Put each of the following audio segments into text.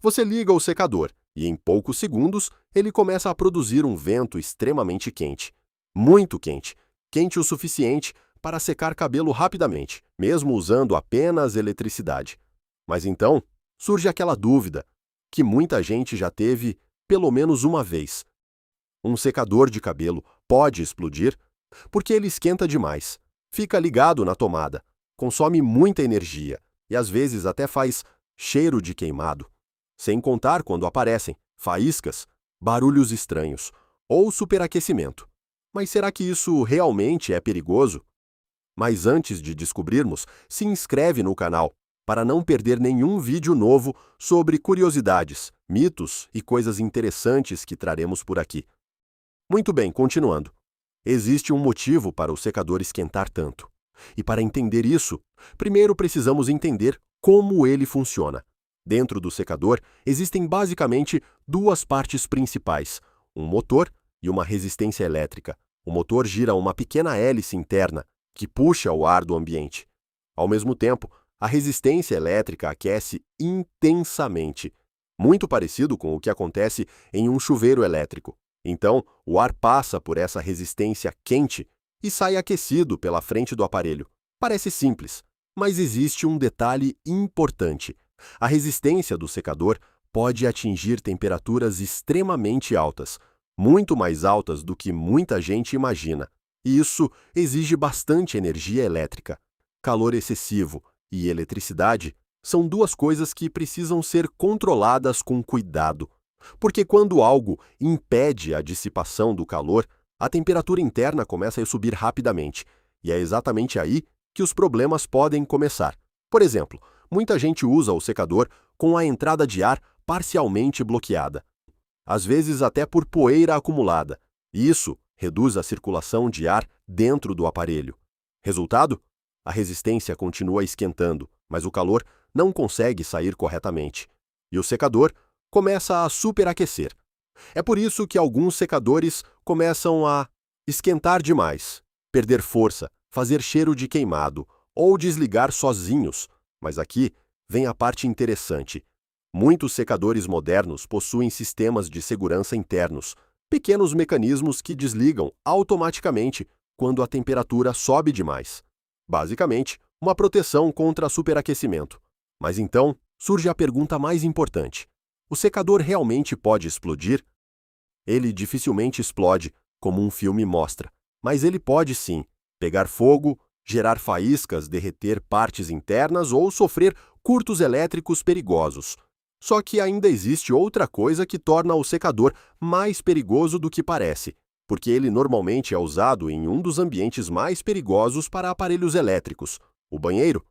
Você liga o secador e, em poucos segundos, ele começa a produzir um vento extremamente quente. Muito quente. Quente o suficiente para secar cabelo rapidamente, mesmo usando apenas eletricidade. Mas então, surge aquela dúvida, que muita gente já teve pelo menos uma vez. Um secador de cabelo pode explodir? Porque ele esquenta demais, fica ligado na tomada, consome muita energia e às vezes até faz cheiro de queimado. Sem contar quando aparecem faíscas, barulhos estranhos ou superaquecimento. Mas será que isso realmente é perigoso? Mas antes de descobrirmos, se inscreve no canal para não perder nenhum vídeo novo sobre curiosidades, mitos e coisas interessantes que traremos por aqui. Muito bem, continuando. Existe um motivo para o secador esquentar tanto. E para entender isso, primeiro precisamos entender como ele funciona. Dentro do secador existem basicamente duas partes principais, um motor e uma resistência elétrica. O motor gira uma pequena hélice interna que puxa o ar do ambiente. Ao mesmo tempo, a resistência elétrica aquece intensamente, muito parecido com o que acontece em um chuveiro elétrico. Então, o ar passa por essa resistência quente e sai aquecido pela frente do aparelho. Parece simples, mas existe um detalhe importante. A resistência do secador pode atingir temperaturas extremamente altas, muito mais altas do que muita gente imagina. E isso exige bastante energia elétrica. Calor excessivo e eletricidade são duas coisas que precisam ser controladas com cuidado. Porque quando algo impede a dissipação do calor, a temperatura interna começa a subir rapidamente. E é exatamente aí que os problemas podem começar. Por exemplo, muita gente usa o secador com a entrada de ar parcialmente bloqueada, às vezes até por poeira acumulada. E isso reduz a circulação de ar dentro do aparelho. Resultado? A resistência continua esquentando, mas o calor não consegue sair corretamente. E o secador começa a superaquecer. É por isso que alguns secadores começam a esquentar demais, perder força, fazer cheiro de queimado ou desligar sozinhos. Mas aqui vem a parte interessante. Muitos secadores modernos possuem sistemas de segurança internos, pequenos mecanismos que desligam automaticamente quando a temperatura sobe demais. Basicamente, uma proteção contra superaquecimento. Mas então, surge a pergunta mais importante. O secador realmente pode explodir? Ele dificilmente explode, como um filme mostra, mas ele pode sim pegar fogo, gerar faíscas, derreter partes internas ou sofrer curtos elétricos perigosos. Só que ainda existe outra coisa que torna o secador mais perigoso do que parece, porque ele normalmente é usado em um dos ambientes mais perigosos para aparelhos elétricos, o banheiro.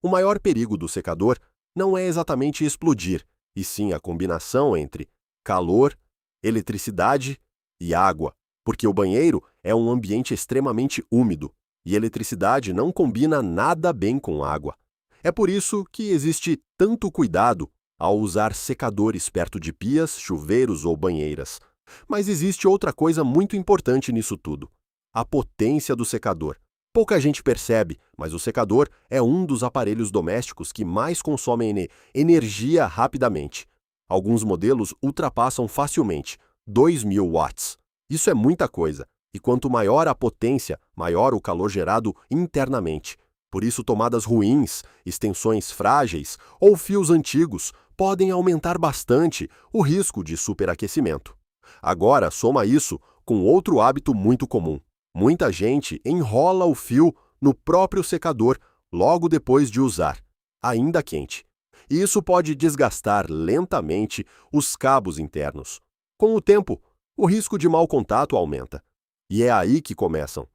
O maior perigo do secador não é exatamente explodir, e sim a combinação entre calor, eletricidade e água, porque o banheiro é um ambiente extremamente úmido e eletricidade não combina nada bem com água. É por isso que existe tanto cuidado ao usar secadores perto de pias, chuveiros ou banheiras. Mas existe outra coisa muito importante nisso tudo: a potência do secador. Pouca gente percebe, mas o secador é um dos aparelhos domésticos que mais consomem energia rapidamente. Alguns modelos ultrapassam facilmente 2.000 watts. Isso é muita coisa, e quanto maior a potência, maior o calor gerado internamente. Por isso, tomadas ruins, extensões frágeis ou fios antigos podem aumentar bastante o risco de superaquecimento. Agora, soma isso com outro hábito muito comum. Muita gente enrola o fio no próprio secador logo depois de usar, ainda quente. E isso pode desgastar lentamente os cabos internos. Com o tempo, o risco de mau contato aumenta. E é aí que começam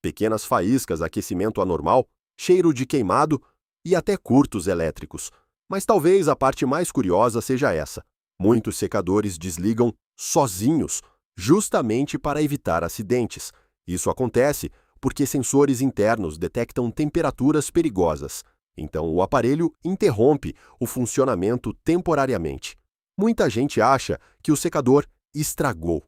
pequenas faíscas, aquecimento anormal, cheiro de queimado e até curtos elétricos. Mas talvez a parte mais curiosa seja essa. Muitos secadores desligam sozinhos, justamente para evitar acidentes. Isso acontece porque sensores internos detectam temperaturas perigosas. Então, o aparelho interrompe o funcionamento temporariamente. Muita gente acha que o secador estragou,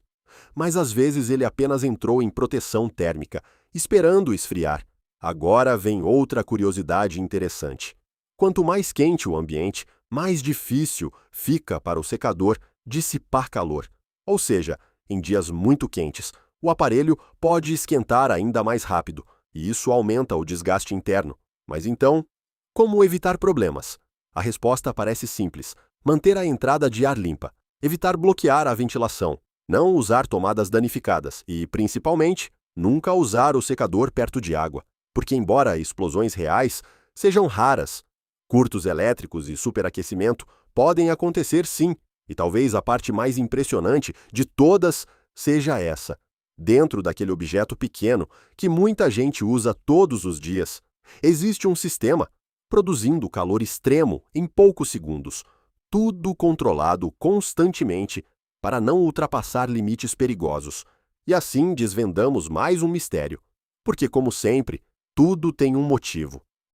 mas às vezes ele apenas entrou em proteção térmica, esperando esfriar. Agora vem outra curiosidade interessante. Quanto mais quente o ambiente, mais difícil fica para o secador dissipar calor. Ou seja, em dias muito quentes, o aparelho pode esquentar ainda mais rápido, e isso aumenta o desgaste interno. Mas então, como evitar problemas? A resposta parece simples: manter a entrada de ar limpa, evitar bloquear a ventilação, não usar tomadas danificadas e, principalmente, nunca usar o secador perto de água, porque embora explosões reais sejam raras, curtos elétricos e superaquecimento podem acontecer sim, e talvez a parte mais impressionante de todas seja essa: dentro daquele objeto pequeno que muita gente usa todos os dias, existe um sistema produzindo calor extremo em poucos segundos, tudo controlado constantemente para não ultrapassar limites perigosos. E assim desvendamos mais um mistério. Porque, como sempre, tudo tem um motivo.